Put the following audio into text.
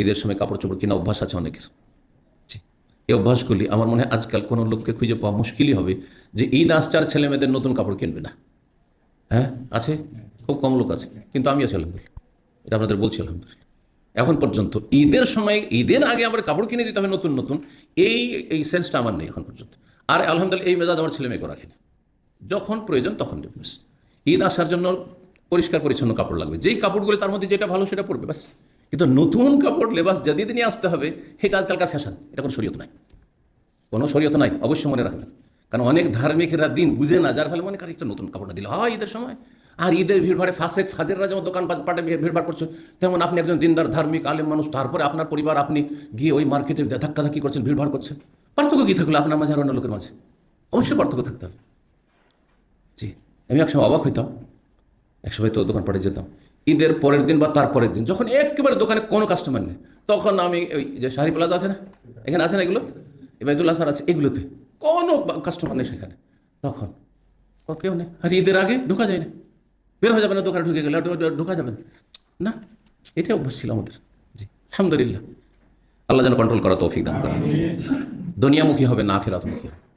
ঈদের সময় কাপড় চোপড় কিনা অভ্যাস আছে অনেকের। এই অভ্যাসগুলি আমার মনে হয় আজকাল কোনো লোককে খুঁজে পাওয়া মুশকিলই হবে যে ঈদ আসছে আর ছেলে মেয়েদের নতুন কাপড় কিনবে না। হ্যাঁ আছে, খুব কম লোক আছে, কিন্তু আমি আছি আলহামদুলিল্লাহ, এটা আপনাদের বলছি আলহামদুলিল্লাহ। এখন পর্যন্ত ঈদের সময়, ঈদের আগে আমার কাপড় কিনে দিতে হবে নতুন নতুন, এই এই সেন্সটা আমার নেই এখন পর্যন্ত। আর আলহামদুলিল্লাহ এই মেজাজ আমার ছেলে মেয়েকে রাখেনি, যখন প্রয়োজন তখন দেবে ব্যাস। ঈদ আসার জন্য পরিষ্কার পরিচ্ছন্ন কাপড় লাগবে, যেই কাপড়গুলো তার মধ্যে যেটা ভালো সেটা পরবে ব্যাস। কিন্তু নতুন কাপড় লেবাস জাদিদ নিয়ে আসতে হবে, এটা আজকালকার ফ্যাশন, এটা কোনো শরীয়ত নাই, কোনো শরীয়ত নাই, অবশ্যই মনে রাখবেন। কারণ অনেক ধার্মিকরা দিন বুঝে না, যার ফলে মনে করেন একটা নতুন কাপড় না দিলে হয় ঈদের সময়। আর ঈদের ভিড়ভাড়ে ফাজেররা যেমন দোকান পাটে ভিড়ভাড় করছে, তেমন আপনি একজন দিনদার ধার্মিক আলেম মানুষ, তারপরে আপনার পরিবার, আপনি গিয়ে ওই মার্কেটে ধাক্কাধাক্কি করছেন, ভিড়ভাড় করছেন। পার্থক্য কী থাকলো আপনার মাঝে আর অন্য লোকের মাঝে? অবশ্যই পার্থক্য থাকতে হবে। জি, আমি একসময় অবাক হইতাম, একসময় তো দোকানপাটে যেতাম, ঈদের পরের দিন বা তার পরের দিন যখন একেবারে দোকানে কোনো কাস্টমার নেই, তখন আমি ওই যে শাহরি প্লাজা আছে না, এখানে আছে না এগুলো, ইবাদুল্লাহ স্যার আছে, এগুলোতে কোনো কাস্টমার নেই সেখানে, তখন কেউ নেই। আর ঈদের আগে ঢোকা যায় না, বের হয়ে যাবে না, দোকানে ঢুকে গেলে ঢোকা যাবে না। এটাই অভ্যাস ছিল আমাদের। জি, আলহামদুলিল্লাহ, আল্লাহ যেন কন্ট্রোল করা তৌফিক দান করেন। দুনিয়ামুখী হবে না, আখিরাতমুখী হবে।